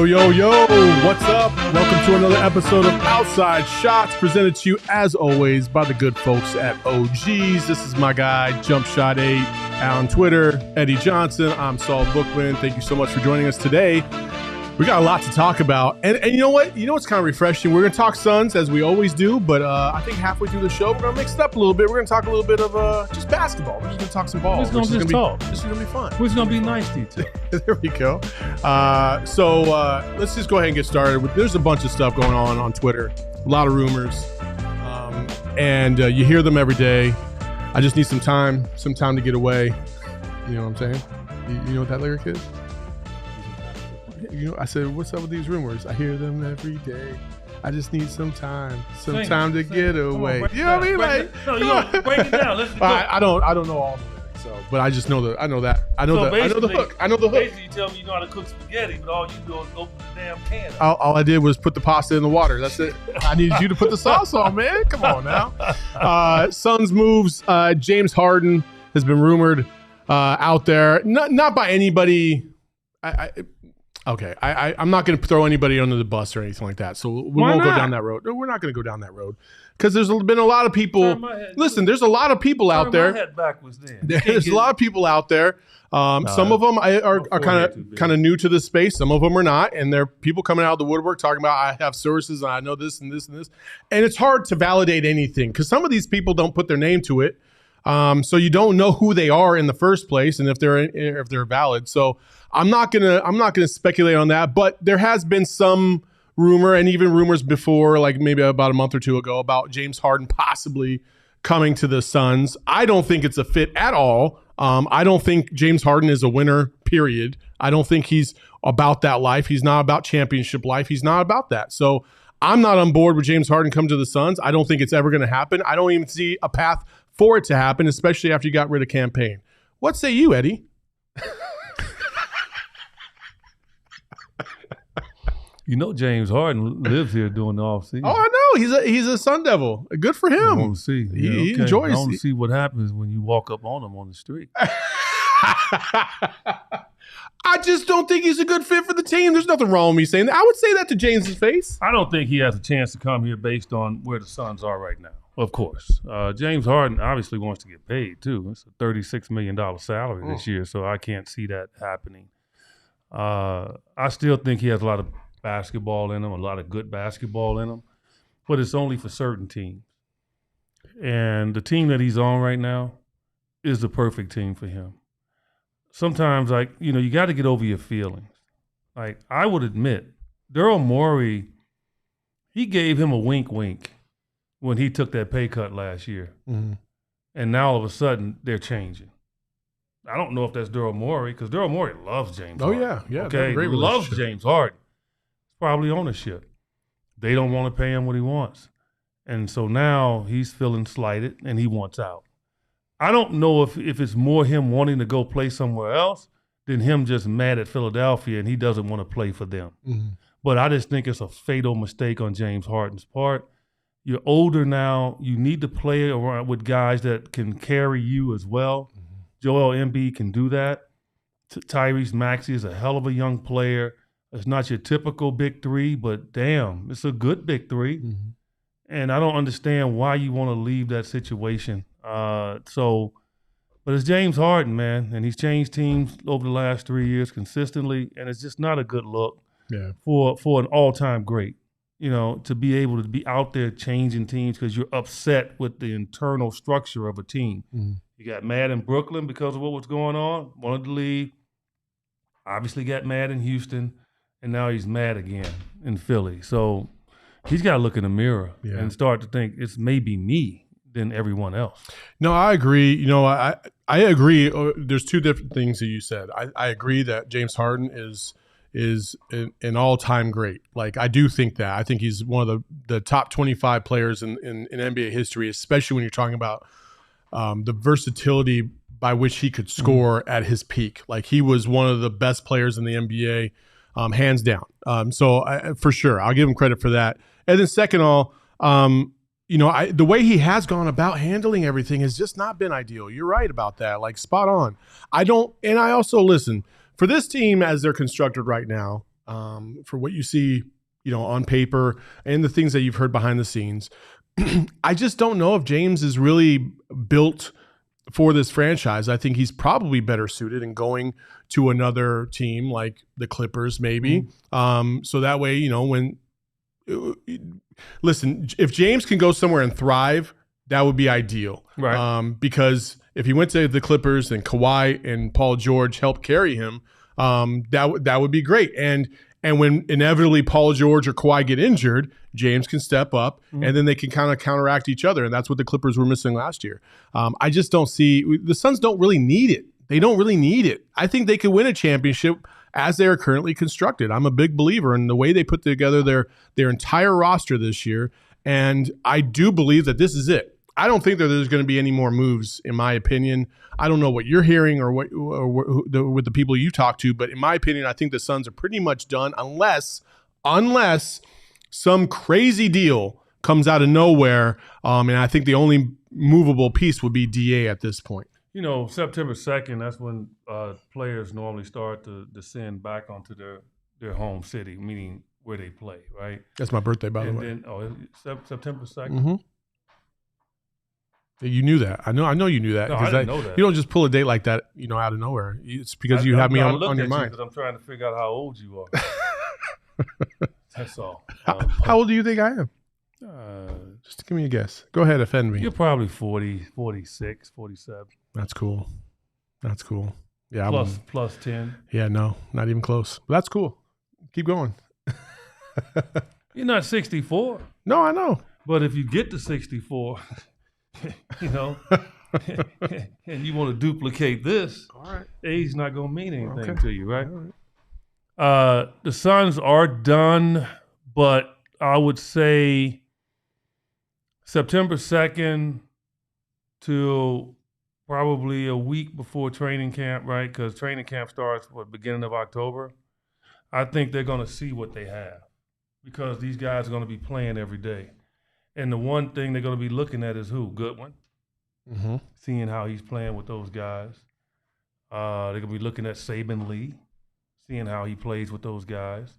Yo, what's up? Welcome to another episode of Outside Shots, presented to you, as always, by the good folks at OGs. This is my guy, Jump Shot 8, on Twitter, Eddie Johnson. I'm Saul Bookman. Thank you so much for joining us today. We got a lot to talk about. And you know what? You know what's kind of refreshing? We're going to talk Suns, as we always do, but I think halfway through the show, we're going to mix it up a little bit. We're going to talk a little bit of just basketball. We're just going to talk some ball. We're just going to talk. This is going to be fun. We're going to be nice to each other. There we go. So let's just go ahead and get started. There's a bunch of stuff going on Twitter, a lot of rumors, and you hear them every day. I just need some time to get away. You know what I'm saying? You know what that lyric is? You know, I said, what's up with these rumors? I hear them every day. I just need some time to get away. On, you know what I mean? Break it down. Let's go. I don't know all the lyrics, so, but I just know the hook. I know the hook. Basically, you tell me you know how to cook spaghetti, but all you do is open the damn can. All I did was put the pasta in the water. That's it. I needed you to put the sauce on, man. Come on now. Suns moves. James Harden has been rumored out there, not by anybody. I'm not going to throw anybody under the bus or anything like that. So we won't go down that road. No, we're not going to go down that road because there's been a lot of people. Listen, there's a lot of people out there. There's a lot of people out there. Some of them are kind of new to this space. Some of them are not, and they're people coming out of the woodwork talking about I have sources and I know this and this and this, and it's hard to validate anything because some of these people don't put their name to it. So you don't know who they are in the first place and if they're valid. So I'm not gonna speculate on that, but there has been some rumor and even rumors before, like maybe about a month or two ago, about James Harden possibly coming to the Suns. I don't think it's a fit at all. I don't think James Harden is a winner, period. I don't think he's about that life. He's not about championship life. He's not about that. So I'm not on board with James Harden coming to the Suns. I don't think it's ever going to happen. I don't even see a path for it to happen, especially after you got rid of Campaign. What say you, Eddie? You know James Harden lives here during the offseason. Oh, I know. He's a Sun Devil. Good for him. I want to see. He enjoys. I want to see what happens when you walk up on him on the street. I just don't think he's a good fit for the team. There's nothing wrong with me saying that. I would say that to James's face. I don't think he has a chance to come here based on where the Suns are right now. Of course. James Harden obviously wants to get paid, too. It's a $36 million salary this year, so I can't see that happening. I still think he has a lot of basketball in him, a lot of good basketball in him, but it's only for certain teams. And the team that he's on right now is the perfect team for him. Sometimes, you got to get over your feelings. Like, I would admit, Daryl Morey, he gave him a wink when he took that pay cut last year. Mm-hmm. And now all of a sudden, they're changing. I don't know if that's Daryl Morey, because Daryl Morey loves James Harden. Oh, yeah. Okay, he loves James Harden. It's probably ownership. They don't want to pay him what he wants. And so now he's feeling slighted, and he wants out. I don't know if it's more him wanting to go play somewhere else than him just mad at Philadelphia and he doesn't want to play for them. Mm-hmm. But I just think it's a fatal mistake on James Harden's part. You're older now. You need to play around with guys that can carry you as well. Mm-hmm. Joel Embiid can do that. Tyrese Maxey is a hell of a young player. It's not your typical big three, but damn, it's a good big three. Mm-hmm. And I don't understand why you want to leave that situation. But it's James Harden, man, and he's changed teams over the last 3 years consistently, and it's just not a good look for an all-time great, to be able to be out there changing teams because you're upset with the internal structure of a team. Mm-hmm. You got mad in Brooklyn because of what was going on, wanted to leave, obviously got mad in Houston, and now he's mad again in Philly. So he's got to look in the mirror and start to think it's maybe me than everyone else. No, I agree. I agree. There's two different things that you said. I agree that James Harden is an all-time great. Like, I do think that. I think he's one of the top 25 players in NBA history, especially when you're talking about the versatility by which he could score at his peak. Like, he was one of the best players in the NBA, hands down. So for sure, I'll give him credit for that. And then second of all, the way he has gone about handling everything has just not been ideal. You're right about that. Like, spot on. I also listen for this team as they're constructed right now. for what you see, on paper and the things that you've heard behind the scenes. I just don't know if James is really built for this franchise. I think he's probably better suited in going to another team like the Clippers, maybe. So that way, listen, if James can go somewhere and thrive, that would be ideal. Right. Because if he went to the Clippers and Kawhi and Paul George helped carry him, that would be great. And when inevitably Paul George or Kawhi get injured, James can step up, and then they can kind of counteract each other. And that's what the Clippers were missing last year. I just don't see – the Suns don't really need it. They don't really need it. I think they could win a championship as they are currently constructed. I'm a big believer in the way they put together their entire roster this year, and I do believe that this is it. I don't think that there's going to be any more moves, in my opinion. I don't know what you're hearing or with the people you talk to, but in my opinion, I think the Suns are pretty much done unless some crazy deal comes out of nowhere. And I think the only movable piece would be DA at this point. September 2nd, that's when players normally start to descend back onto their home city, meaning where they play, right? That's my birthday, by the way. And then, September 2nd? Mm-hmm. You knew that. I know you knew that. No, I didn't know that. You don't just pull a date like that, out of nowhere. It's because you have me on your mind. Because I'm trying to figure out how old you are. That's all. How old do you think I am? Just give me a guess. Go ahead, offend me. You're probably 40, 46, 47. That's cool. Yeah. Plus 10. Yeah, no, not even close. But that's cool. Keep going. You're not 64. No, I know. But if you get to 64... and you want to duplicate this, all right, age not going to mean anything to you, right? The Suns are done, but I would say September 2nd to probably a week before training camp, right? Because training camp starts beginning of October. I think they're going to see what they have because these guys are going to be playing every day. And the one thing they're going to be looking at is who? Goodwin. Mm-hmm. Seeing how he's playing with those guys. They're going to be looking at Saban Lee, seeing how he plays with those guys.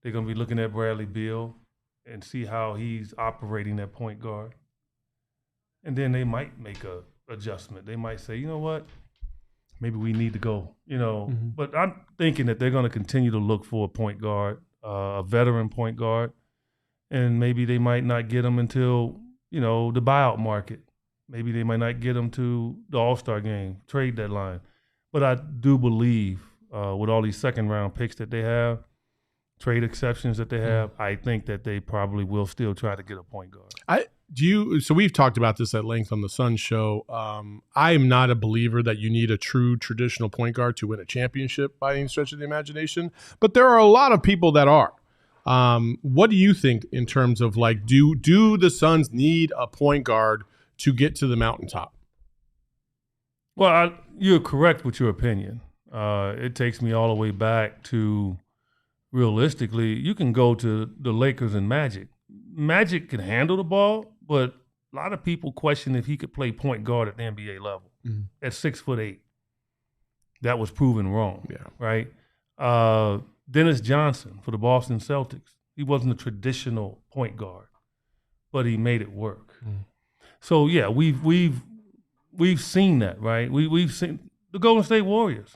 They're going to be looking at Bradley Beal and see how he's operating at point guard. And then they might make a adjustment. They might say, you know what? Maybe we need to go, Mm-hmm. But I'm thinking that they're going to continue to look for a point guard, a veteran point guard. And maybe they might not get them until, the buyout market. Maybe they might not get them to the All-Star game, trade deadline. But I do believe with all these second-round picks that they have, trade exceptions that they have, I think that they probably will still try to get a point guard. So we've talked about this at length on the Suns show. I am not a believer that you need a true traditional point guard to win a championship by any stretch of the imagination. But there are a lot of people that are. What do you think in terms of do the Suns need a point guard to get to the mountaintop? Well, you're correct with your opinion. It takes me all the way back to realistically, you can go to the Lakers and Magic. Magic can handle the ball, but a lot of people question if he could play point guard at the NBA level at 6'8". That was proven wrong. Yeah. Right. Dennis Johnson for the Boston Celtics. He wasn't a traditional point guard, but he made it work. So yeah, we've seen that, right? We've seen the Golden State Warriors.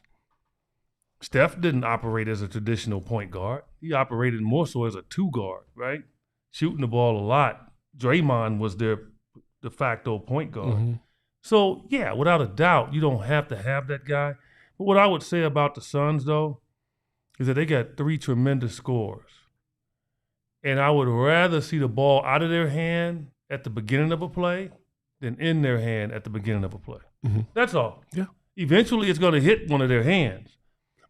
Steph didn't operate as a traditional point guard. He operated more so as a two guard, right? Shooting the ball a lot. Draymond was their de facto point guard. Mm-hmm. So yeah, without a doubt, you don't have to have that guy. But what I would say about the Suns though, is that they got three tremendous scorers. And I would rather see the ball out of their hand at the beginning of a play than in their hand at the beginning of a play. Mm-hmm. That's all. Yeah. Eventually it's going to hit one of their hands.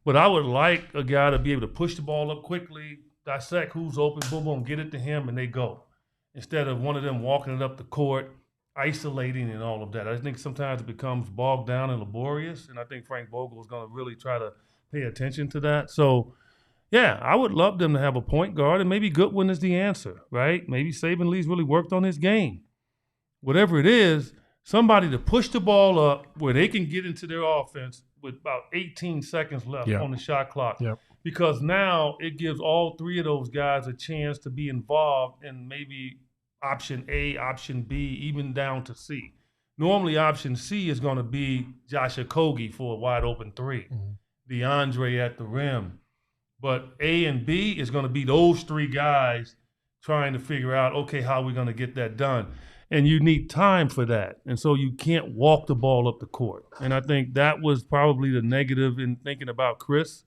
But I would like a guy to be able to push the ball up quickly, dissect who's open, boom, boom, get it to him, and they go. Instead of one of them walking it up the court, isolating and all of that. I think sometimes it becomes bogged down and laborious, and I think Frank Vogel is going to really try to pay attention to that. So, yeah, I would love them to have a point guard, and maybe Goodwin is the answer, right? Maybe Saban Lee's really worked on his game. Whatever it is, somebody to push the ball up where they can get into their offense with about 18 seconds left on the shot clock. Yep. because now it gives all three of those guys a chance to be involved in maybe option A, option B, even down to C. Normally, option C is going to be Josh Okogie for a wide open three, DeAndre at the rim. But A and B is going to be those three guys trying to figure out, okay, how are we going to get that done? And you need time for that. And so you can't walk the ball up the court. And I think that was probably the negative in thinking about Chris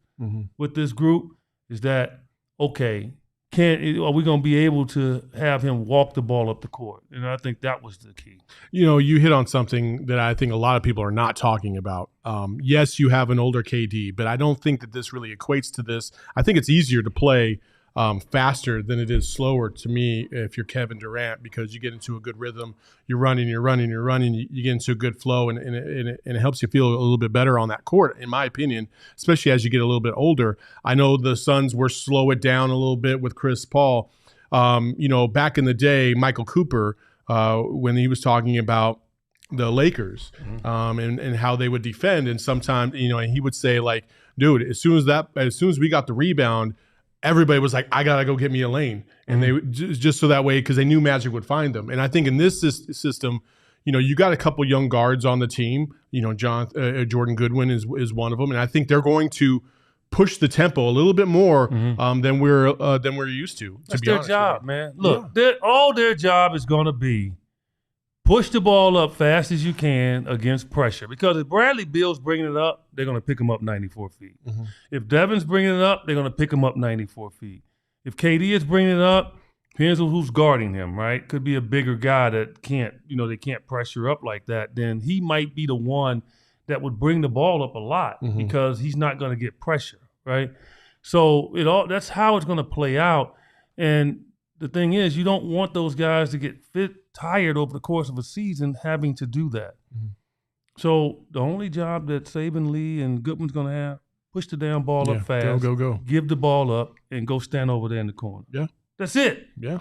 with this group, is that, okay, are we going to be able to have him walk the ball up the court? And I think that was the key. You know, you hit on something that I think a lot of people are not talking about. Yes, you have an older KD, but I don't think that this really equates to this. I think it's easier to play faster than it is slower to me if you're Kevin Durant, because you get into a good rhythm, you're running, you get into a good flow, and it helps you feel a little bit better on that court, in my opinion, especially as you get a little bit older. I know the Suns were slow it down a little bit with Chris Paul. You know, back in the day, Michael Cooper, when he was talking about the Lakers and how they would defend, and sometimes, you know, and he would say, like, dude, as soon as we got the rebound, everybody was like, I got to go get me a lane. And they just so that way, because they knew Magic would find them. And I think in this system, you know, you got a couple young guards on the team. You know, Jordan Goodwin is one of them. And I think they're going to push the tempo a little bit more than we're used to. That's their job, man. Look, all their job is going to be push the ball up fast as you can against pressure. Because if Bradley Beal's bringing it up, they're going to pick him up 94 feet. If Devin's bringing it up, they're going to pick him up 94 feet. If KD is bringing it up, depends on who's guarding him, right? Could be a bigger guy that can't, you know, they can't pressure up like that. Then he might be the one that would bring the ball up a lot because he's not going to get pressure, right? So that's how it's going to play out. And the thing is, you don't want those guys to get tired over the course of a season having to do that. So the only job that Saban, Lee, and Goodman's going to have, push the damn ball up fast. Go. Give the ball up and go stand over there in the corner. Yeah. That's it. Yeah.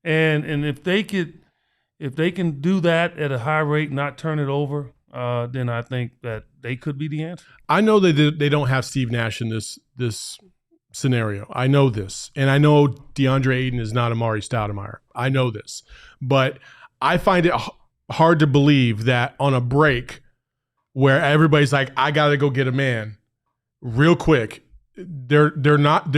And if they can do that at a high rate, not turn it over, then I think that they could be the answer. I know they don't have Steve Nash in this scenario. I know this. And I know DeAndre Ayton is not Amari Stoudemire. I know this. But I find it hard to believe that on a break where everybody's like, I got to go get a man real quick, they're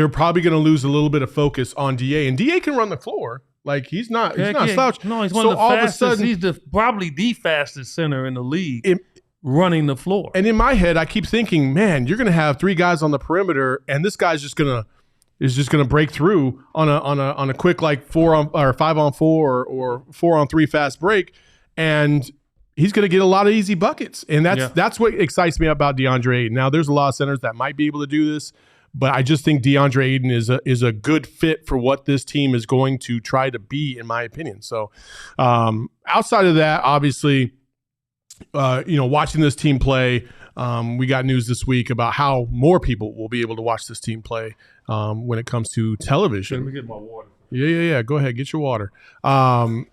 probably going to lose a little bit of focus on DA. And DA can run the floor. Like, he's not slouch. No, he's one of the fastest. He's probably the fastest center in the league. Running the floor. And in my head, I keep thinking, man, you're going to have three guys on the perimeter, and this guy's just gonna break through on a quick, like 5-on-4 or 4-on-3 fast break, and he's going to get a lot of easy buckets. And that's what excites me about DeAndre Ayton. Now, there's a lot of centers that might be able to do this, but I just think DeAndre Ayton is a good fit for what this team is going to try to be, in my opinion. So outside of that, obviously, watching this team play, we got news this week about how more people will be able to watch this team play when it comes to television. Let me get my water. Yeah. Go ahead, get your water. And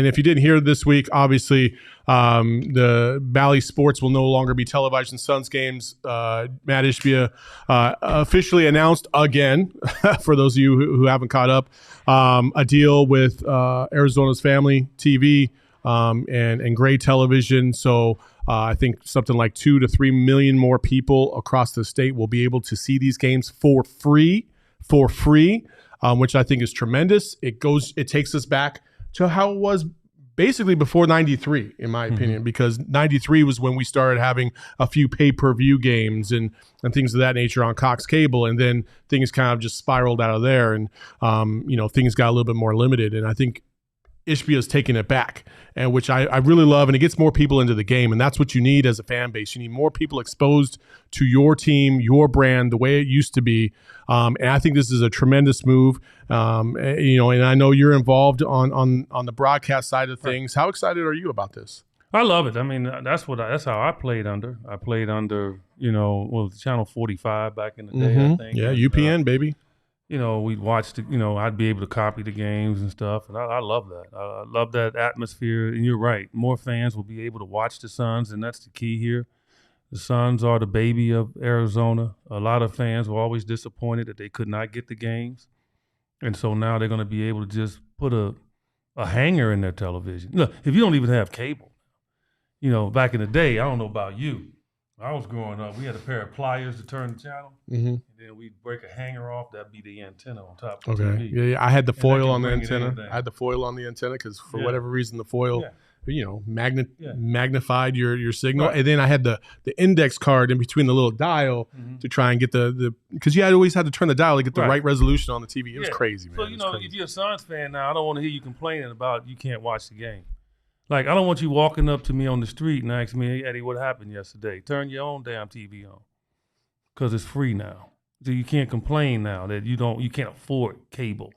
if you didn't hear this week, obviously, the Bally Sports will no longer be televising Suns games. Matt Ishbia officially announced again, for those of you who haven't caught up, a deal with Arizona's Family TV. And Gray Television. So I think something like 2 to 3 million more people across the state will be able to see these games for free, which I think is tremendous. It takes us back to how it was basically before 93, in my opinion, because 93 was when we started having a few pay-per-view games and things of that nature on Cox Cable, and then things kind of just spiraled out of there, and things got a little bit more limited. And I think Ishbia's taking it back, and which I really love, and it gets more people into the game, and that's what you need as a fan base. You need more people exposed to your team, your brand, the way it used to be, and I think this is a tremendous move. And I know you're involved on the broadcast side of things. How excited are you about this? I love it. I mean, that's how I played under. I played under, Channel 45 back in the day, I think. Yeah, UPN, baby. We'd watch I'd be able to copy the games and stuff. And I love that. I love that atmosphere. And you're right. More fans will be able to watch the Suns, and that's the key here. The Suns are the baby of Arizona. A lot of fans were always disappointed that they could not get the games. And so now they're going to be able to just put a hanger in their television. Look, if you don't even have cable, back in the day, I don't know about you. I was growing up, we had a pair of pliers to turn the channel, and then we'd break a hanger off. That'd be the antenna on top of the TV. Yeah, I had the foil on the antenna. I had the foil on the antenna because for whatever reason, the foil magnified your signal. Right. And then I had the index card in between the little dial to try and get the because you always had to turn the dial to get the right resolution on the TV. It was crazy, man. So if you're a Suns fan now, I don't want to hear you complaining about you can't watch the game. Like, I don't want you walking up to me on the street and asking me, "Hey, Eddie, what happened yesterday?" Turn your own damn TV on, because it's free now. So you can't complain now that you can't afford cable.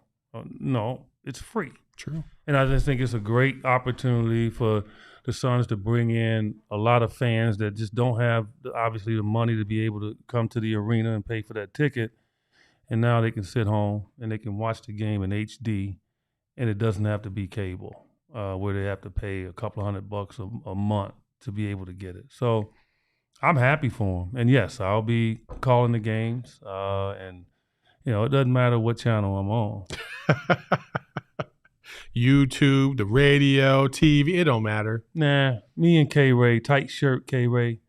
No, it's free. True. And I just think it's a great opportunity for the Suns to bring in a lot of fans that just don't have, obviously, the money to be able to come to the arena and pay for that ticket. And now they can sit home and they can watch the game in HD, and it doesn't have to be cable. Where they have to pay a couple $100 a month to be able to get it. So I'm happy for them. And yes, I'll be calling the games. And, it doesn't matter what channel I'm on. YouTube, the radio, TV, it don't matter. Nah, me and K-Ray, tight shirt K-Ray.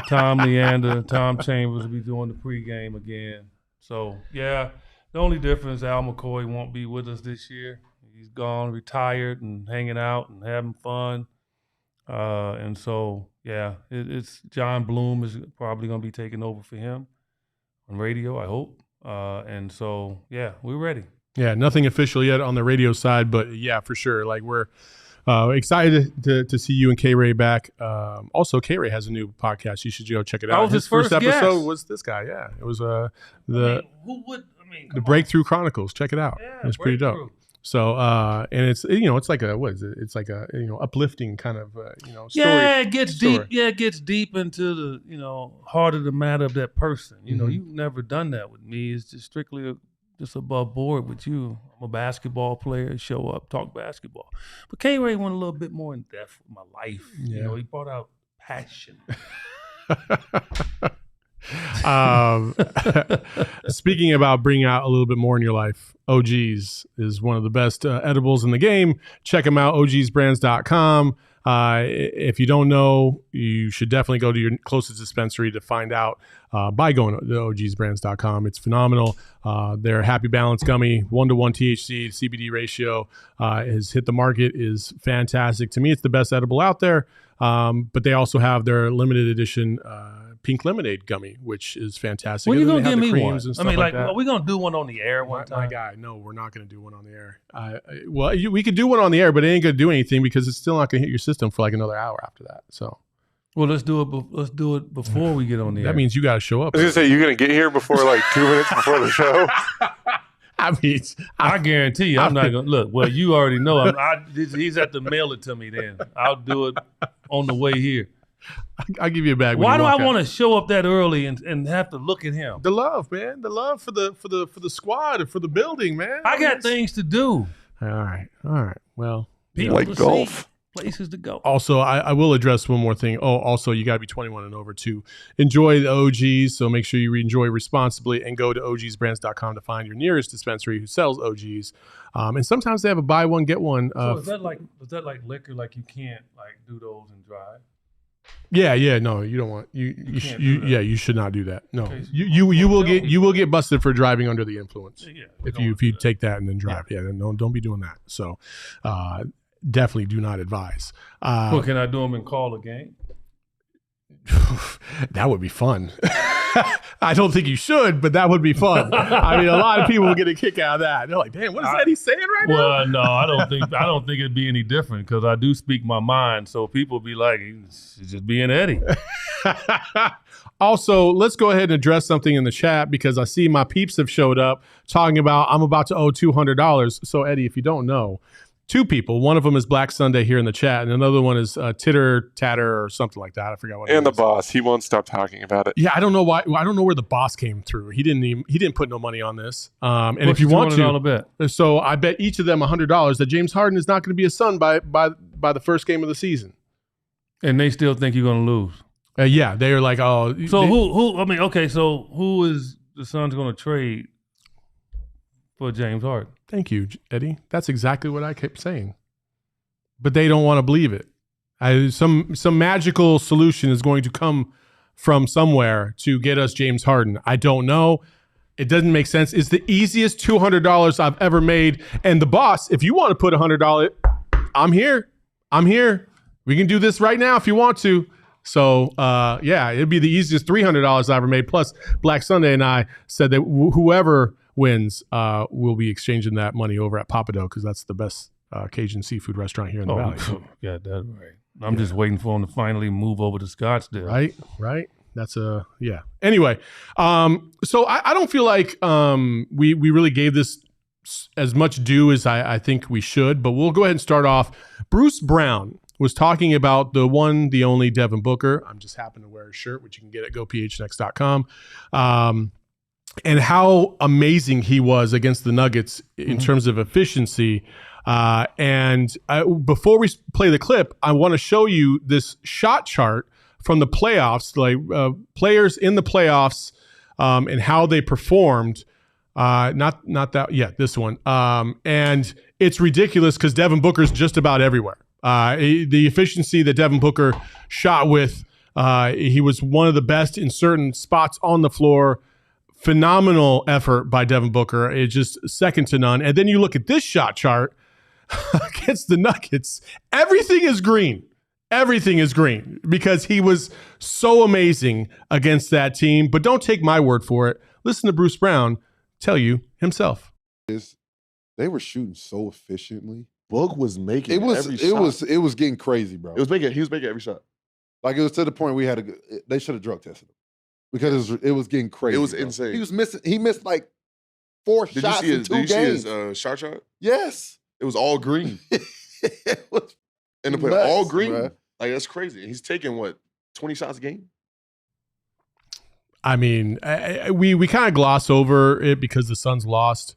Tom Leander, Tom Chambers will be doing the pregame again. So, yeah, the only difference, Al McCoy won't be with us this year. He's gone, retired, and hanging out and having fun. And so, yeah, it's John Bloom is probably going to be taking over for him on radio, I hope. And so, yeah, we're ready. Yeah, nothing official yet on the radio side, but yeah, for sure. Like, we're excited to see you and K-Ray back. Also, K-Ray has a new podcast. You should go check it out. That was his first episode was this guy. Yeah, it was the Breakthrough Chronicles. Check it out. Yeah, it's pretty dope. So, and it's it's like what is it? It's like a uplifting kind of story. Yeah, it gets deep. Yeah, it gets deep into the heart of the matter of that person. You've never done that with me. It's just strictly just above board with you. I'm a basketball player. Show up, talk basketball. But K-Ray went a little bit more in depth with my life. Yeah. He brought out passion. Speaking about bringing out a little bit more in your life, OG's is one of the best edibles in the game. Check them out, ogsbrands.com. If you don't know, you should definitely go to your closest dispensary to find out by going to ogsbrands.com. It's phenomenal. Their Happy Balance gummy, 1-to-1 THC to CBD ratio has hit the market, is fantastic. To me, it's the best edible out there. But they also have their limited edition pink lemonade gummy, which is fantastic. When are you going to give me one? Are we going to do one on the air one time? My guy, no, we're not going to do one on the air. We could do one on the air, but it ain't going to do anything because it's still not going to hit your system for like another hour after that. So, well, let's do it before we get on the air. That means you got to show up. I was going to say, you're going to get here before like 2 minutes before the show? I guarantee you, I'm not going to look. Well, you already know. He's at to mail it to me. Then I'll do it on the way here. I'll give you a bag. Why do I want to show up that early and have to look at him? The love, man. The love for the squad and for the building, man. I got things to do. All right. Well, people like golf. See, places to go. Also, I will address one more thing. Oh, also, you got to be 21 and over to enjoy the OGs. So make sure you enjoy responsibly and go to ogsbrands.com to find your nearest dispensary who sells OGs. And sometimes they have a buy one get one. So is that like liquor? Like you can't like do those and drive? Yeah. No, you don't want you should not do that. No, you will get busted for driving under the influence. Yeah, if you take that and then drive. Yeah, then don't be doing that. So, definitely do not advise. Well, can I do them and call a game? That would be fun. I don't think you should, but that would be fun. I mean, a lot of people will get a kick out of that. They're like, "Damn, what is that he's saying right now?" Well, no, I don't think it'd be any different because I do speak my mind. So people be like, "He's just being Eddie." Also, let's go ahead and address something in the chat because I see my peeps have showed up talking about I'm about to owe $200. So Eddie, if you don't know, two people. One of them is Black Sunday here in the chat, and another one is Titter Tatter or something like that. I forgot what. And the boss, he won't stop talking about it. Yeah, I don't know why. I don't know where the boss came through. He didn't put no money on this. And if you want to, bet? So I bet each of them $100 that James Harden is not going to be a Sun by the first game of the season. And they still think you're going to lose. Yeah, they were like, oh. So who? I mean, okay. So who is the Suns going to trade for James Harden? Thank you, Eddie. That's exactly what I kept saying. But they don't want to believe it. Some magical solution is going to come from somewhere to get us James Harden. I don't know. It doesn't make sense. It's the easiest $200 I've ever made. And the boss, if you want to put $100, I'm here. We can do this right now if you want to. So, yeah, it'd be the easiest $300 I ever made. Plus, Black Sunday and I said that whoever wins will be exchanging that money over at Papado because that's the best Cajun seafood restaurant here in the Valley. Got that right. I'm just waiting for him to finally move over to Scottsdale. Right. That's yeah. Anyway, so I don't feel like we really gave this as much due as I think we should, but we'll go ahead and start off. Bruce Brown was talking about the one, the only Devin Booker. I'm just happen to wear a shirt, which you can get at gophnx.com. And how amazing he was against the Nuggets in terms of efficiency. Before we play the clip, I want to show you this shot chart from the playoffs, like players in the playoffs and how they performed. Not that, yeah, this one. And it's ridiculous because Devin Booker's just about everywhere. The efficiency that Devin Booker shot with, he was one of the best in certain spots on the floor. Phenomenal effort by Devin Booker. It's just second to none. And then you look at this shot chart against the Nuggets. Everything is green. Everything is green because he was so amazing against that team. But don't take my word for it. Listen to Bruce Brown tell you himself. They were shooting so efficiently. Book was making every shot. It was getting crazy, bro. He was making every shot. Like it was to the point they should have drug tested him because it was getting crazy. It was insane. He missed like 4 shots in 2 games. Did you see his shot chart? Yes. It was all green. It was and to put all green, bro. Like that's crazy. He's taking what, 20 shots a game? I mean, we kind of gloss over it because the Suns lost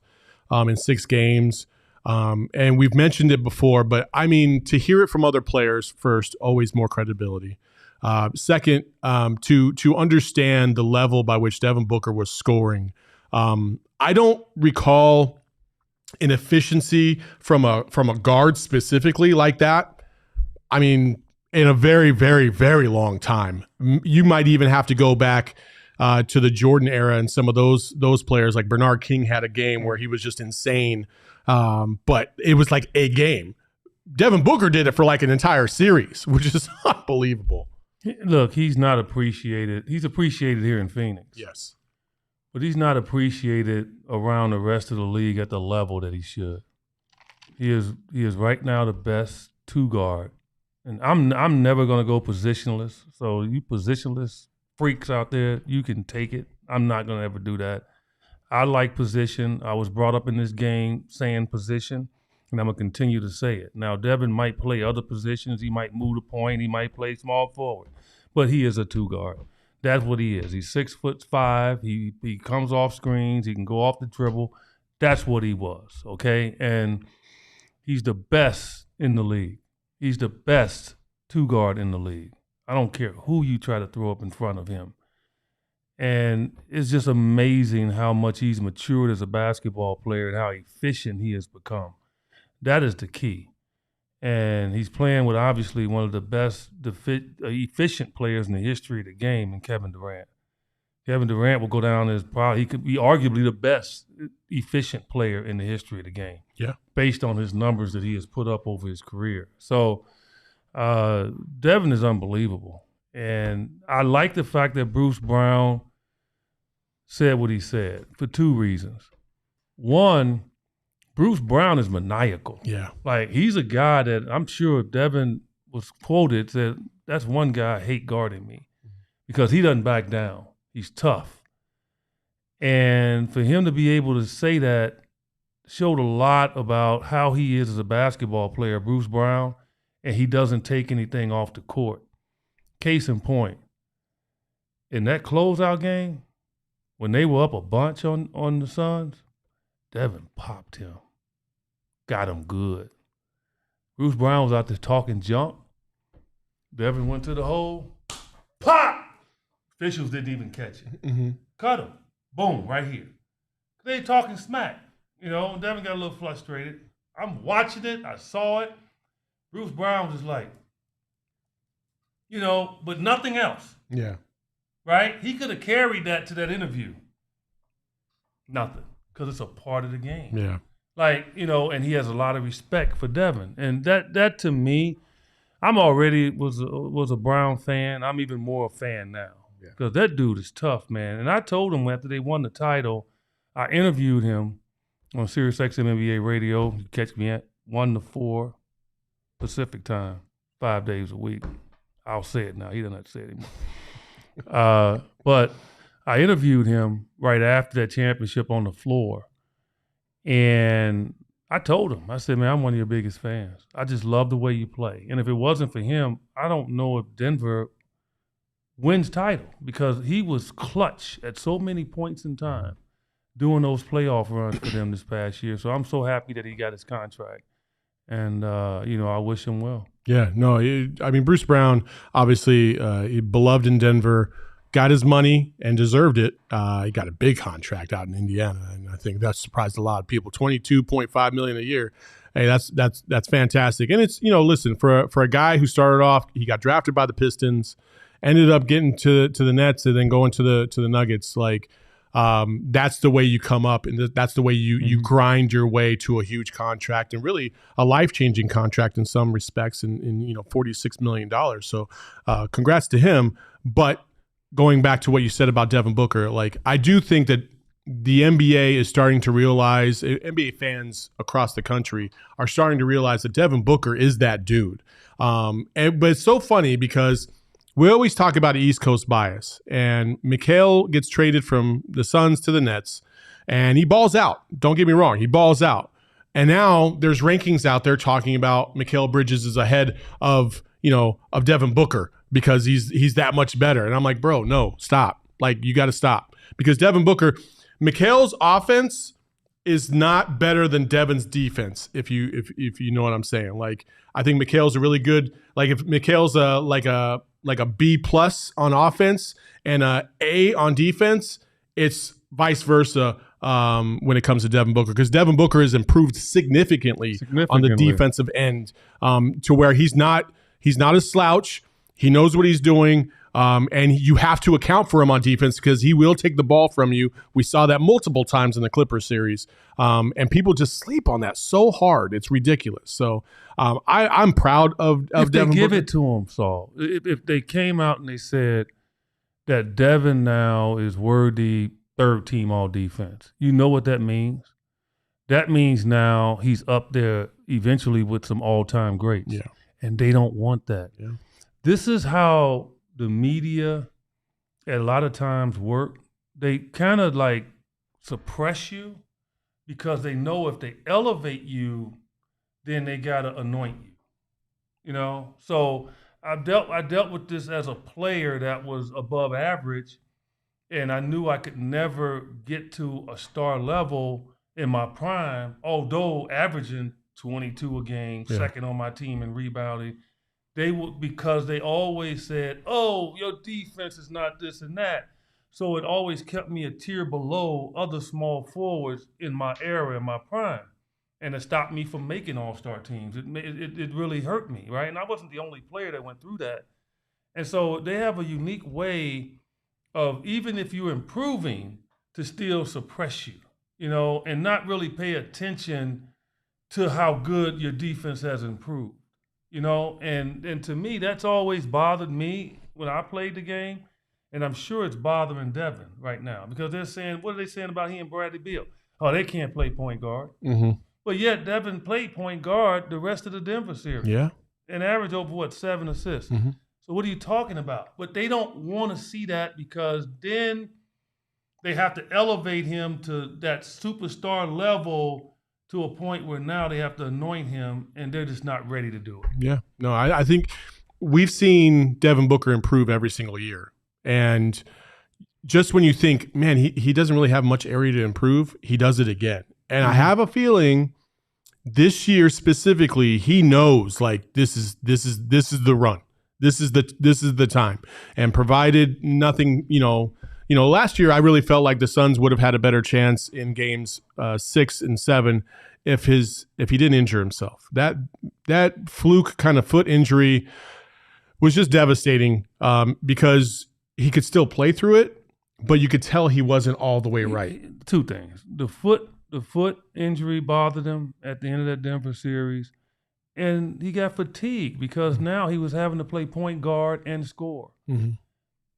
in 6 games. And we've mentioned it before, but I mean, to hear it from other players first, always more credibility. Second, to understand the level by which Devin Booker was scoring. I don't recall an efficiency from a guard specifically like that. I mean, in a very, very, very long time. You might even have to go back to the Jordan era and some of those players like Bernard King had a game where he was just insane. But it was like a game. Devin Booker did it for like an entire series, which is unbelievable. Look, he's not appreciated. He's appreciated here in Phoenix. Yes. But he's not appreciated around the rest of the league at the level that he should. He is right now the best 2 guard. And I'm never going to go positionless. So you positionless freaks out there, you can take it. I'm not going to ever do that. I like position. I was brought up in this game saying position, and I'm going to continue to say it. Now, Devin might play other positions. He might move the point. He might play small forward. But he is a 2 guard. That's what he is. He's 6'5". He comes off screens. He can go off the dribble. That's what he was, okay? And he's the best in the league. He's the best 2 guard in the league. I don't care who you try to throw up in front of him. And it's just amazing how much he's matured as a basketball player and how efficient he has become. That is the key. And he's playing with obviously one of the best efficient players in the history of the game in Kevin Durant. Kevin Durant will go down as probably, he could be arguably the best efficient player in the history of the game. Yeah. Based on his numbers that he has put up over his career. So Devin is unbelievable. And I like the fact that Bruce Brown said what he said for 2 reasons. One, Bruce Brown is maniacal. Yeah. Like, he's a guy that I'm sure Devin was quoted, said, that's one guy I hate guarding me because he doesn't back down. He's tough. And for him to be able to say that showed a lot about how he is as a basketball player, Bruce Brown, and he doesn't take anything off the court. Case in point, in that closeout game, when they were up a bunch on the Suns, Devin popped him. Got him good. Bruce Brown was out there talking junk. Devin went to the hole. Pop! Officials didn't even catch it. Mm-hmm. Cut him. Boom, right here. They talking smack. Devin got a little frustrated. I'm watching it. I saw it. Bruce Brown was like, but nothing else. Yeah. Right? He could have carried that to that interview. Nothing. Because it's a part of the game. Yeah. And he has a lot of respect for Devin. And that to me, I'm already was a Brown fan. I'm even more a fan now. Because that dude is tough, man. And I told him after they won the title, I interviewed him on SiriusXM NBA radio. You catch me at 1 to 4 Pacific time, 5 days a week. I'll say it now. He doesn't have to say it anymore. But I interviewed him right after that championship on the floor. And I told him, I said, man, I'm one of your biggest fans. I just love the way you play. And if it wasn't for him, I don't know if Denver wins title, because he was clutch at so many points in time doing those playoff runs for them this past year. So I'm so happy that he got his contract. And, I wish him well. Yeah, no, Bruce Brown, obviously beloved in Denver, got his money and deserved it. He got a big contract out in Indiana, and I think that surprised a lot of people. $22.5 million a year. Hey, that's fantastic. And it's, listen, for a guy who started off, he got drafted by the Pistons, ended up getting to the Nets, and then going to the Nuggets. That's the way you come up, and that's the way you grind your way to a huge contract, and really a life-changing contract in some respects, in $46 million. So congrats to him. But going back to what you said about Devin Booker, I do think that the NBA is starting to realize, NBA fans across the country are starting to realize that Devin Booker is that dude. But it's so funny because we always talk about East Coast bias, and Mikal gets traded from the Suns to the Nets, and he balls out. Don't get me wrong, he balls out. And now there's rankings out there talking about Mikal Bridges is ahead of Devin Booker because he's that much better. And I'm like, bro, no, stop. You got to stop, because Devin Booker, Mikal's offense is not better than Devin's defense. If you know what I'm saying. I think Mikal's a really good. If Mikal's like a B+ on offense and a A on defense, it's vice versa when it comes to Devin Booker, because Devin Booker has improved significantly on the defensive end, to where he's not a slouch. He knows what he's doing, and you have to account for him on defense because he will take the ball from you. We saw that multiple times in the Clippers series, and people just sleep on that so hard. It's ridiculous. So I'm proud of Devin Booker. If they give it to him, Saul, if they came out and they said that Devin now is worthy third team all defense, you know what that means? That means now he's up there eventually with some all-time greats. Yeah. And they don't want that. Yeah. This is how the media a lot of times work. They kind of suppress you because they know if they elevate you, then they gotta anoint you. So I dealt with this as a player that was above average, and I knew I could never get to a star level in my prime, although averaging 22 a game, second on my team in rebounding. Because they always said, oh, your defense is not this and that. So it always kept me a tier below other small forwards in my era, in my prime. And it stopped me from making all-star teams. It really hurt me, right? And I wasn't the only player that went through that. And so they have a unique way of, even if you're improving, to still suppress you, and not really pay attention to how good your defense has improved. And to me, that's always bothered me when I played the game, and I'm sure it's bothering Devin right now, because they're saying, what are they saying about he and Bradley Beal? Oh, they can't play point guard. Mm-hmm. But yet Devin played point guard the rest of the Denver series. Yeah. And averaged over, 7 assists. Mm-hmm. So what are you talking about? But they don't want to see that, because then they have to elevate him to that superstar level to a point where now they have to anoint him, and they're just not ready to do it. Yeah. No, I think we've seen Devin Booker improve every single year. And just when you think, man, he doesn't really have much area to improve, he does it again. And I have a feeling this year specifically, he knows this is the run. This is the time. And provided nothing, last year I really felt like the Suns would have had a better chance in games 6 and 7 if he didn't injure himself. That fluke kind of foot injury was just devastating because he could still play through it, but you could tell he wasn't all the way right. Two things. The foot injury bothered him at the end of that Denver series, and he got fatigued because now he was having to play point guard and score. Mm-hmm.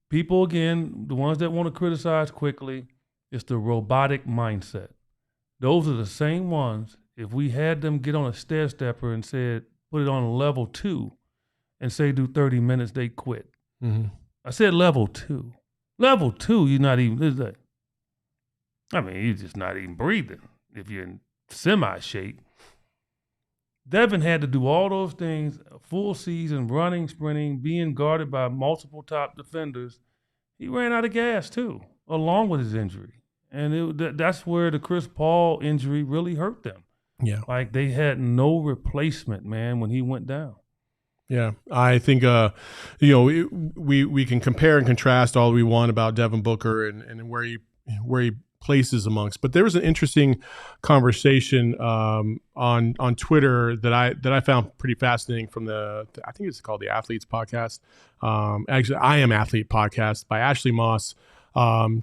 People, again, the ones that want to criticize quickly, it's the robotic mindset. Those are the same ones, if we had them get on a stair stepper and said, put it on a level 2 and say do 30 minutes, they quit. Mm-hmm. I said level 2. Level 2, you're not even, you're just not even breathing if you're in semi-shape. Devin had to do all those things, full season, running, sprinting, being guarded by multiple top defenders. He ran out of gas too, along with his injury. And that's where the Chris Paul injury really hurt them. Yeah. Like they had no replacement, man, when he went down. Yeah, I think we can compare and contrast all we want about Devin Booker and where he places amongst, but there was an interesting conversation on Twitter that I found pretty fascinating from I think it's called the Athletes Podcast. Actually, I Am Athlete Podcast by Ashley Moss.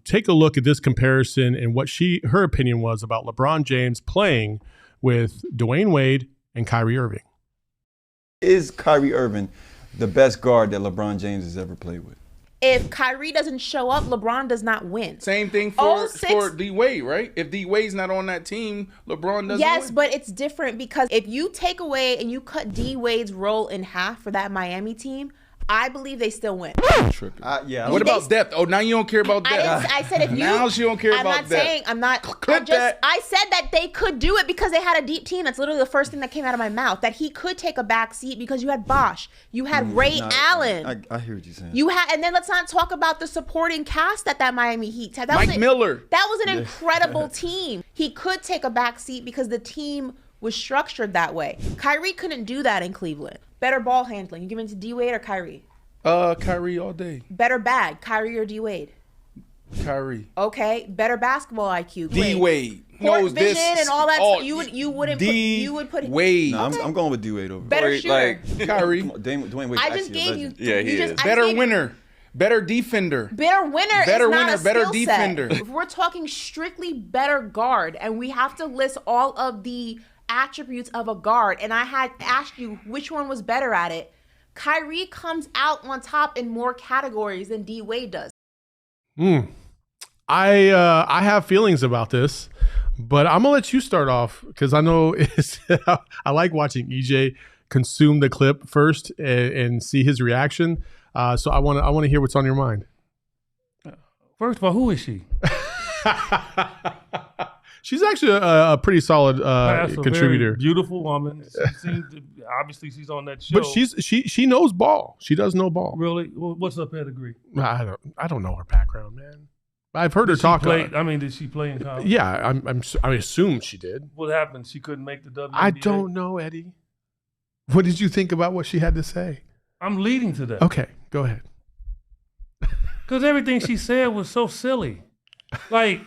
Take a look at this comparison and what her opinion was about LeBron James playing with Dwayne Wade and Kyrie Irving. Is Kyrie Irving the best guard that LeBron James has ever played with? If Kyrie doesn't show up, LeBron does not win. Same thing for D Wade, right? If D Wade's not on that team, LeBron doesn't Yes, win. but it's different because if you take away and you cut D Wade's role in half for that Miami team, I believe they still win. Tripping. Yeah. What about depth? Oh, now you don't care about depth. I said if you. Now she don't care about depth. I said that they could do it because they had a deep team. That's literally the first thing that came out of my mouth. That he could take a back seat because you had Bosh, you had Ray Allen. I hear what you're saying. And then let's not talk about the supporting cast that Miami Heat had. Mike Miller. That was an incredible team. He could take a back seat because the team was structured that way. Kyrie couldn't do that in Cleveland. Better ball handling. You give it to D Wade or Kyrie? Kyrie all day. Better bag, Kyrie or D Wade? Kyrie. Okay, better basketball IQ. D Wade Court vision and all that. You would put Wade. No, I'm going with D Wade over. Better shooter. Kyrie. Dwayne Wade. I just gave you. Yeah, he is. Better winner. Better defender. Better winner. Better is not winner. A Better skill defender. Set. If we're talking strictly better guard, and we have to list all of the attributes of a guard, and I had asked you which one was better at it. Kyrie comes out on top in more categories than D Wade does. I have feelings about this, but I'm gonna let you start off because I know I like watching EJ consume the clip first and see his reaction. So I want to hear what's on your mind. First of all, who is she? She's actually a pretty solid contributor. Very beautiful woman. Obviously, she's on that show. But she knows ball. She does know ball. Really? Well, what's her pedigree? I don't know her background, man. I've heard her talk. Did she play in college? Yeah, I assume she did. What happened? She couldn't make the WNBA? I don't know, Eddie. What did you think about what she had to say? I'm leading to that. Okay, go ahead. Because everything she said was so silly. Like,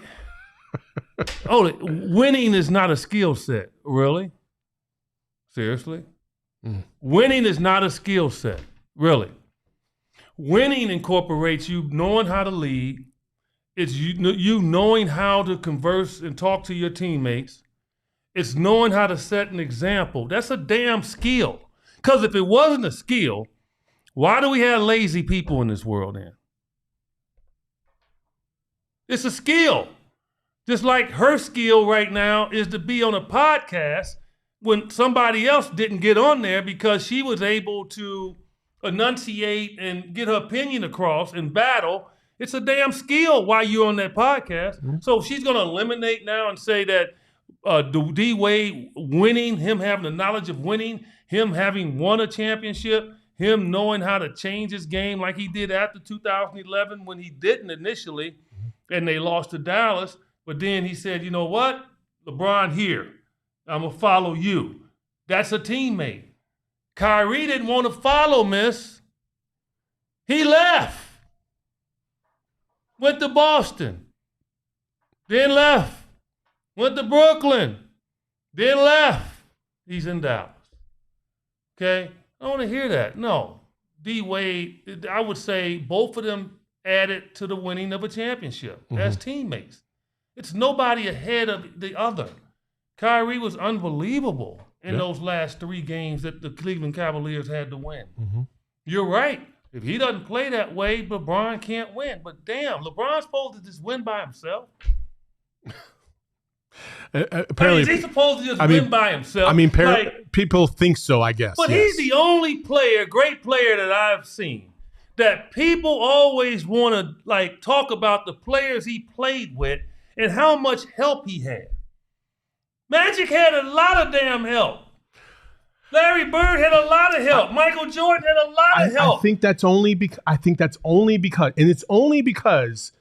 winning is not a skill set. Really? Seriously? Winning is not a skill set. Really? Winning incorporates you knowing how to lead. It's you knowing how to converse and talk to your teammates. It's knowing how to set an example. That's a damn skill. Because if it wasn't a skill, why do we have lazy people in this world then? It's a skill. Just like her skill right now is to be on a podcast when somebody else didn't get on there because she was able to enunciate and get her opinion across in battle. It's a damn skill while you're on that podcast. Mm-hmm. So she's going to eliminate now and say that D Wade winning, him having the knowledge of winning, him having won a championship, him knowing how to change his game like he did after 2011 when he didn't initially, and they lost to Dallas. But then he said, you know what? LeBron here. I'm going to follow you. That's a teammate. Kyrie didn't want to follow, miss. He left. Went to Boston. Then left. Went to Brooklyn. Then left. He's in Dallas. Okay? I don't want to hear that. No. D-Wade, I would say both of them added to the winning of a championship as teammates. It's nobody ahead of the other. Kyrie was unbelievable in those last 3 games that the Cleveland Cavaliers had to win. You're right. If he doesn't play that way, LeBron can't win. But damn, LeBron's supposed to just win by himself. Apparently, is he supposed to just win by himself? I mean, people think so, I guess. But he's the only player, great player that I've seen that people always want to like talk about the players he played with and how much help he had. Magic had a lot of damn help. Larry Bird had a lot of help. Michael Jordan had a lot of help. I think that's only because, and it's only because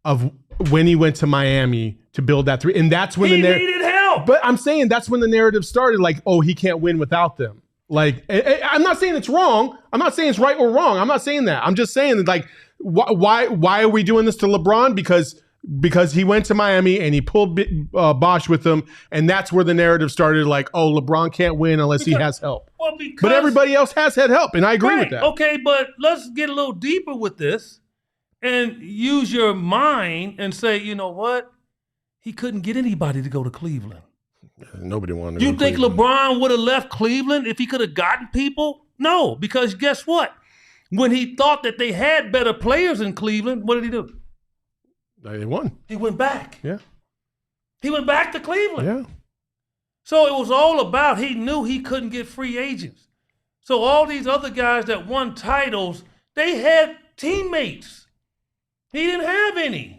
of when he went to Miami to build that 3, and that's when he needed help. But I'm saying that's when the narrative started. Like, oh, he can't win without them. Like, I'm not saying it's wrong. I'm not saying it's right or wrong. I'm not saying that. I'm just saying that, like, why are we doing this to LeBron? Because he went to Miami and he pulled Bosh with him, and that's where the narrative started. Like, oh, LeBron can't win unless he has help. Well, but everybody else has had help, and I agree with that. Okay, but let's get a little deeper with this and use your mind and say, you know what? He couldn't get anybody to go to Cleveland. Nobody wanted to go to think Cleveland. LeBron would have left Cleveland if he could have gotten people? No, because guess what? When he thought that they had better players in Cleveland, what did he do? They won. He went back. Yeah. He went back to Cleveland. Yeah. So it was all about he knew he couldn't get free agents. So all these other guys that won titles, they had teammates. He didn't have any.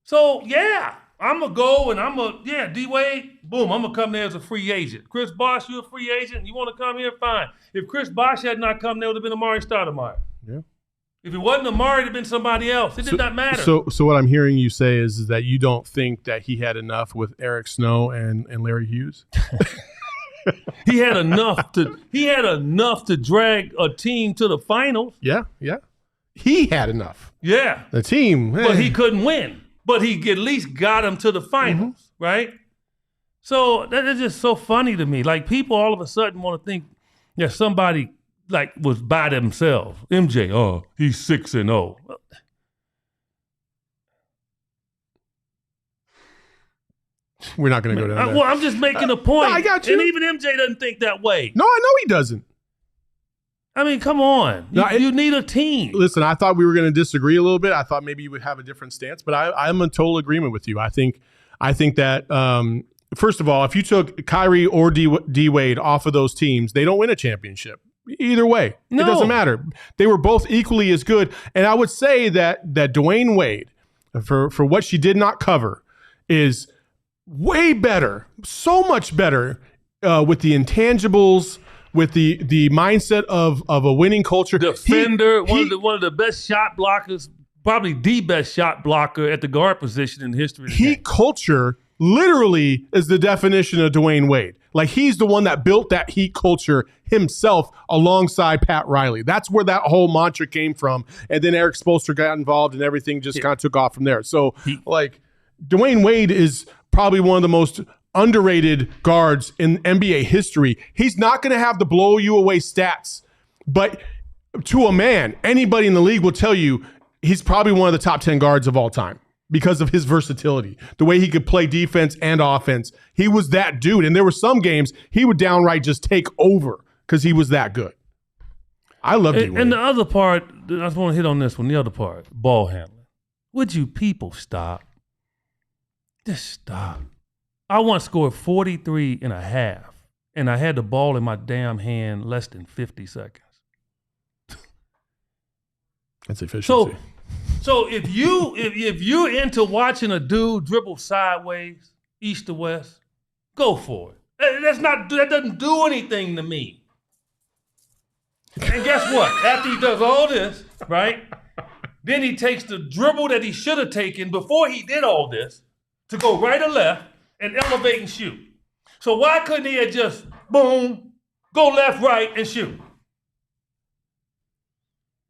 So, yeah, I'm going to go and D-Wade, boom, I'm going to come there as a free agent. Chris Bosh, you're a free agent. You want to come here? Fine. If Chris Bosh had not come, there would have been Amari Stoudemire. Yeah. If it wasn't Amari, it would have been somebody else. It did not matter. So what I'm hearing you say is that you don't think that he had enough with Eric Snow and Larry Hughes? He had enough to drag a team to the finals. Yeah. He had enough. Yeah. The team. But he couldn't win. But he at least got them to the finals, right? So that is just so funny to me. Like, people all of a sudden want to think that somebody like was by themselves. MJ, he's 6-0. We're not going to go down there. Well, I'm just making a point. No, I got you. And even MJ doesn't think that way. No, I know he doesn't. I mean, come on. You need a team. Listen, I thought we were going to disagree a little bit. I thought maybe you would have a different stance, but I'm in total agreement with you. I think that, first of all, if you took Kyrie or D-Wade off of those teams, they don't win a championship. Either way, It doesn't matter. They were both equally as good. And I would say that Dwayne Wade, for what she did not cover, is way better, so much better with the intangibles, with the mindset of a winning culture. Defender, one of the best shot blockers, probably the best shot blocker at the guard position in history. Heat culture literally is the definition of Dwayne Wade. Like, he's the one that built that Heat culture himself alongside Pat Riley. That's where that whole mantra came from. And then Eric Spoelstra got involved and everything just kind of took off from there. So, Dwayne Wade is probably one of the most underrated guards in NBA history. He's not going to have the blow you away stats, but to a man, anybody in the league will tell you he's probably one of the top 10 guards of all time because of his versatility, the way he could play defense and offense. He was that dude. And there were some games he would downright just take over because he was that good. I love D-Wade. And the other part, I just want to hit on this one, the other part, ball handling. Would you people stop? Just stop. I once scored 43 and a half, and I had the ball in my damn hand less than 50 seconds. That's efficiency. So if you're into watching a dude dribble sideways, east to west, go for it. That doesn't do anything to me. And guess what? After he does all this, right? Then he takes the dribble that he should have taken before he did all this to go right or left and elevate and shoot. So why couldn't he have just, boom, go left, right, and shoot?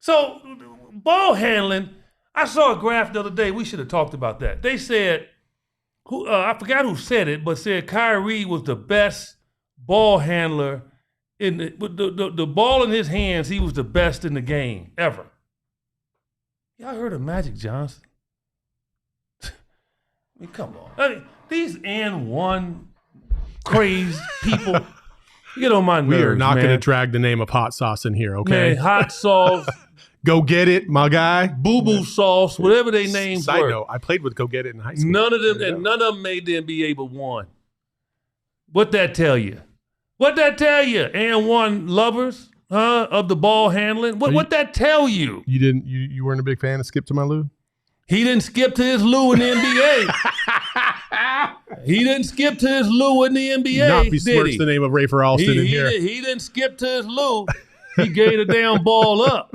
So, ball handling, I saw a graph the other day. We should have talked about that. They said, I forgot who said it, but said Kyrie was the best ball handler in the ball in his hands. He was the best in the game ever. Y'all heard of Magic Johnson? I mean, come on. I mean, these N1 crazed people get on my nerves. We are not going to drag the name of hot sauce in here, okay? Man, hot sauce. Go Get It, my guy. Boo-boo sauce, whatever they names were. Side note, I played with Go Get It in high school. None of them made the NBA but one. What that tell you? What that tell you? And one lovers, of the ball handling? What that tell you? You weren't a big fan of Skip to My Lou? He didn't skip to his Lou in the NBA. He didn't skip to his Lou in the NBA. Not besmirch the name of Rafer Alston in here. He didn't skip to his Lou. He gave the damn ball up.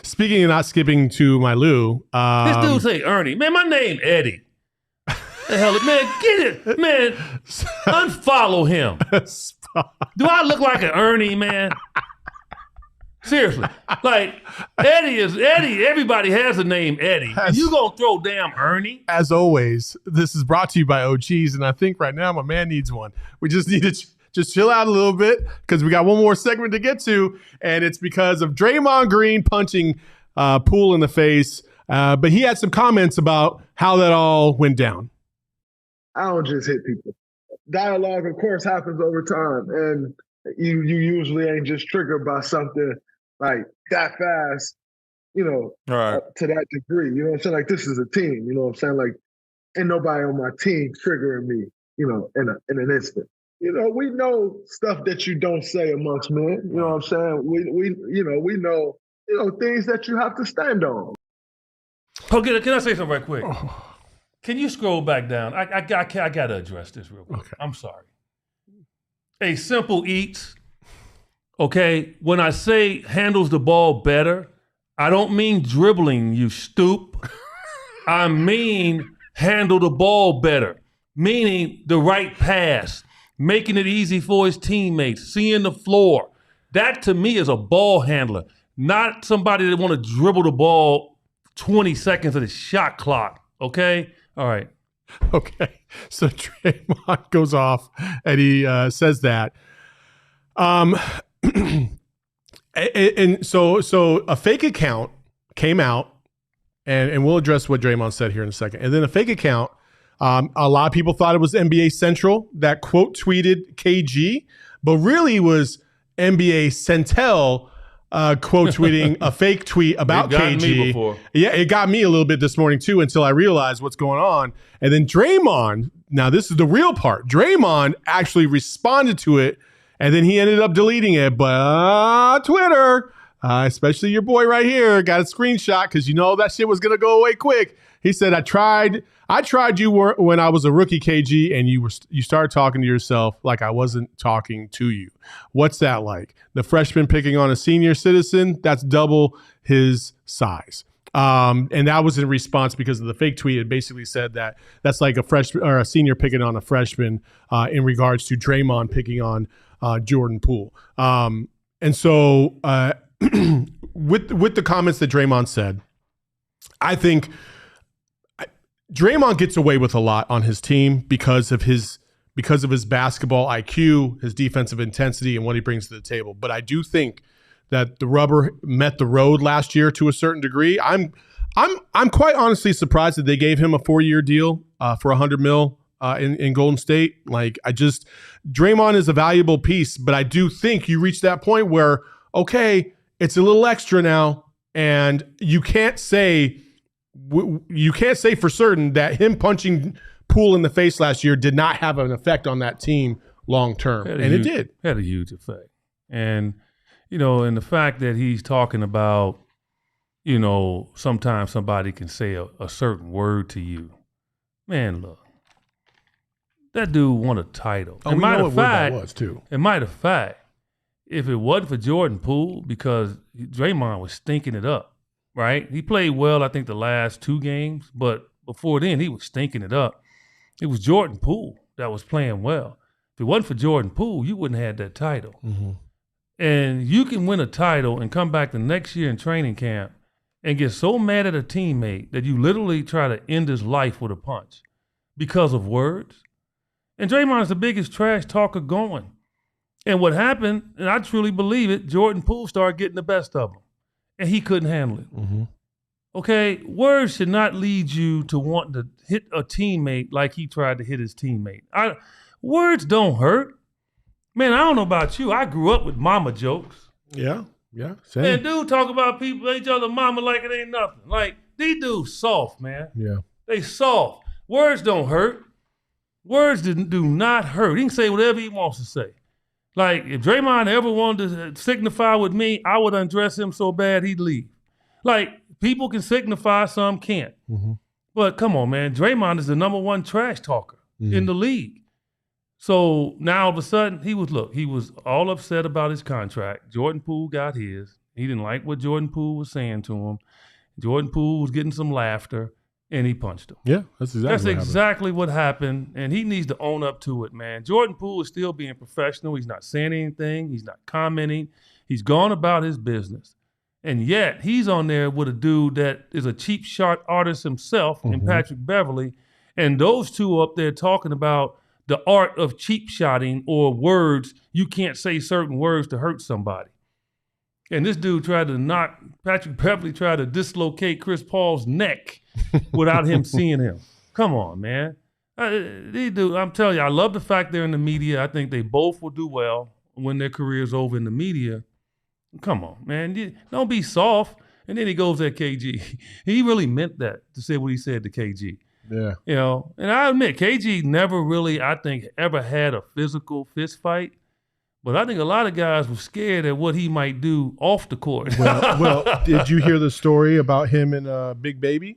Speaking of not skipping to my Lou, this dude say Ernie. Man, my name Eddie. The hell, man, get it, man. Unfollow him. Do I look like an Ernie, man? Seriously, like Eddie is Eddie. Everybody has a name Eddie. You gonna throw damn Ernie? As always, this is brought to you by OGs, and I think right now my man needs one. We just need to just chill out a little bit because we got one more segment to get to, and it's because of Draymond Green punching Poole in the face. But he had some comments about how that all went down. I don't just hit people. Dialogue, of course, happens over time, and you usually ain't just triggered by something like that fast, to that degree. You know what I'm saying? Like, this is a team. You know what I'm saying? Like, ain't nobody on my team triggering me, in an instant. We know stuff that you don't say amongst men. You know what I'm saying? We know things that you have to stand on. Okay, can I say something right quick? Oh. Can you scroll back down? I got to address this real quick. Okay. I'm sorry. Hey, Simple Eats, okay? When I say handles the ball better, I don't mean dribbling, you stoop. I mean handle the ball better, meaning the right pass, making it easy for his teammates, seeing the floor. That, to me, is a ball handler, not somebody that want to dribble the ball 20 seconds of the shot clock, okay? All right. Okay. So Draymond goes off and he says that. And so a fake account came out, and we'll address what Draymond said here in a second. And then a fake account, a lot of people thought it was NBA Central that quote tweeted KG, but really was NBA Centel quote tweeting a fake tweet about KG. Yeah, it got me a little bit this morning too until I realized what's going on. And then Draymond, now this is the real part. Draymond actually responded to it, and then he ended up deleting it. But Twitter, especially your boy right here, got a screenshot because that shit was gonna go away quick. He said, I tried you when I was a rookie, KG, and you started talking to yourself like I wasn't talking to you. What's that like? The freshman picking on a senior citizen, that's double his size. And that was in response because of the fake tweet. It basically said that that's like a freshman or a senior picking on a freshman in regards to Draymond picking on Jordan Poole. And so with the comments that Draymond said, I think Draymond gets away with a lot on his team because of his basketball IQ, his defensive intensity, and what he brings to the table. But I do think that the rubber met the road last year to a certain degree. I'm quite honestly surprised that they gave him a 4-year deal for $100 million in Golden State. Draymond is a valuable piece, but I do think you reach that point where, okay, it's a little extra now, and you can't say for certain that him punching Poole in the face last year did not have an effect on that team long term, and it did. Had a huge effect, and and the fact that he's talking about, sometimes somebody can say a certain word to you. Man, look, that dude won a title. Oh, we know what word that was too. And matter of fact, if it wasn't for Jordan Poole, because Draymond was stinking it up. Right? He played well, I think, the last 2 games, but before then, he was stinking it up. It was Jordan Poole that was playing well. If it wasn't for Jordan Poole, you wouldn't have had that title. Mm-hmm. And you can win a title and come back the next year in training camp and get so mad at a teammate that you literally try to end his life with a punch because of words. And Draymond is the biggest trash talker going. And what happened, and I truly believe it, Jordan Poole started getting the best of him. And he couldn't handle it. Mm-hmm. Okay, words should not lead you to want to hit a teammate like he tried to hit his teammate. Words don't hurt. Man, I don't know about you. I grew up with mama jokes. Yeah, same. Man, dude talk about people, each other mama like it ain't nothing. Like, these dudes soft, man. Yeah. They soft. Words don't hurt. Words do not hurt. He can say whatever he wants to say. Like, if Draymond ever wanted to signify with me, I would undress him so bad he'd leave. Like, people can signify, some can't. Mm-hmm. But come on, man. Draymond is the number one trash talker in the league. So now all of a sudden, he was all upset about his contract. Jordan Poole got his. He didn't like what Jordan Poole was saying to him. Jordan Poole was getting some laughter, and he punched him. Yeah, that's exactly what happened, and he needs to own up to it, man. Jordan Poole is still being professional. He's not saying anything. He's not commenting. He's gone about his business. And yet, he's on there with a dude that is a cheap shot artist himself in Patrick Beverley, and those two up there talking about the art of cheap shotting or words. You can't say certain words to hurt somebody. And this dude Patrick Beverley tried to dislocate Chris Paul's neck without him seeing him. Come on, man. I'm telling you, I love the fact they're in the media. I think they both will do well when their career's over in the media. Come on, man. Don't be soft. And then he goes at KG. He really meant that to say what he said to KG. Yeah. You know, and I admit, KG never really, I think, ever had a physical fist fight. But I think a lot of guys were scared at what he might do off the court. Well, did you hear the story about him and Big Baby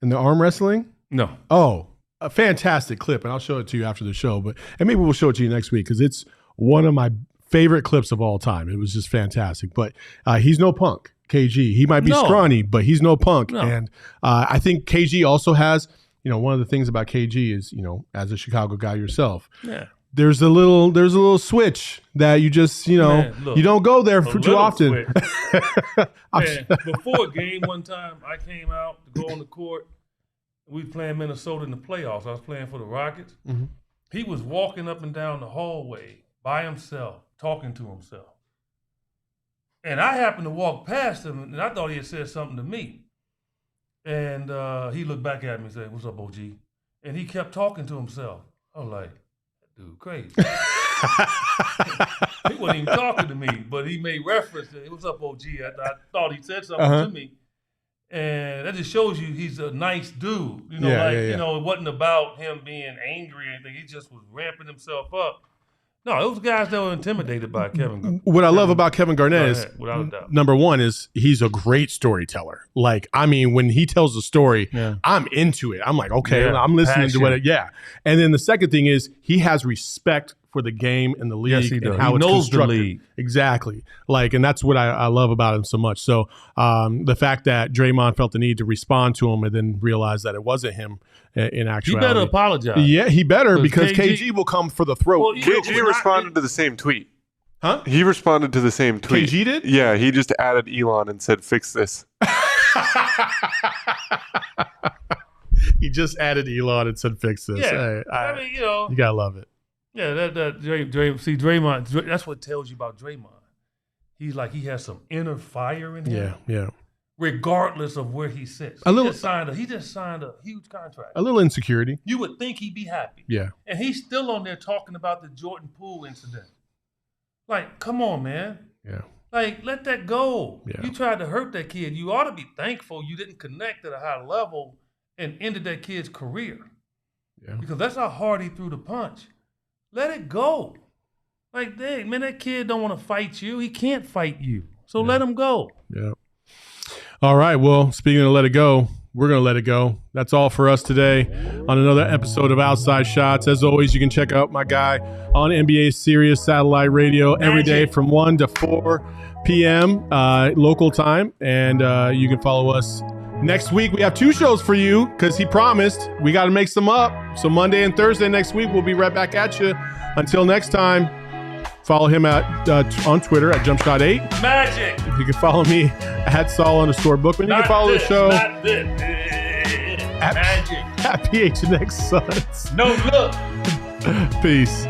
in the arm wrestling? No. Oh, a fantastic clip, and I'll show it to you after the show. And maybe we'll show it to you next week because it's one of my favorite clips of all time. It was just fantastic. But he's no punk, KG. He might be scrawny, but he's no punk. No. And I think KG also has, one of the things about KG is, as a Chicago guy yourself, there's a little switch that you just, man, look, you don't go there for too often. Man, before a game one time, I came out to go on the court. We were playing Minnesota in the playoffs. I was playing for the Rockets. Mm-hmm. He was walking up and down the hallway by himself, talking to himself. And I happened to walk past him, and I thought he had said something to me. And he looked back at me and said, "What's up, OG?" And he kept talking to himself. I was like, dude, crazy. He wasn't even talking to me, but he made reference to, "What's up, OG?" I thought he said something to me. And that just shows you he's a nice dude. It wasn't about him being angry or anything. He just was ramping himself up. No, those guys that were intimidated by Kevin Garnett. What I love about Kevin Garnett is, without a doubt, number one is he's a great storyteller. Like, I mean, when he tells a story, I'm into it. I'm like, okay, I'm listening to it. Yeah. And then the second thing is he has respect for the game and the league. Yes, he does. And how he it's knows constructed. The league. Exactly. Like, and that's what I love about him so much. So the fact that Draymond felt the need to respond to him and then realize that it wasn't him in actuality. He better apologize. Yeah, he better, because KG will come for the throat. Well, KG responded to the same tweet. Huh? He responded to the same tweet. KG did? Yeah, he just added Elon and said, "Fix this." He just added Elon and said, "Fix this." Yeah. Hey, you gotta love it. Yeah, Draymond, that's what tells you about Draymond. He's like, he has some inner fire in him. Yeah. Regardless of where he sits. He just signed a huge contract. A little insecurity. You would think he'd be happy. Yeah. And he's still on there talking about the Jordan Poole incident. Like, come on, man. Yeah. Like, let that go. Yeah. You tried to hurt that kid. You ought to be thankful you didn't connect at a high level and ended that kid's career. Yeah. Because that's how hard he threw the punch. Let it go. Like, dang, man, that kid don't want to fight you. He can't fight you. So let him go. Yeah. All right. Well, speaking of let it go, we're going to let it go. That's all for us today on another episode of Outside Shots. As always, you can check out my guy on NBA Sirius Satellite Radio every day from 1 to 4 p.m. Local time. And you can follow us. Next week, we have 2 shows for you because he promised. We got to make some up. So Monday and Thursday next week, we'll be right back at you. Until next time, Follow him at on Twitter at JumpShot8. Magic. You can follow me at Saul_Bookman. You can follow the show at PHNX Suns. No look. Peace.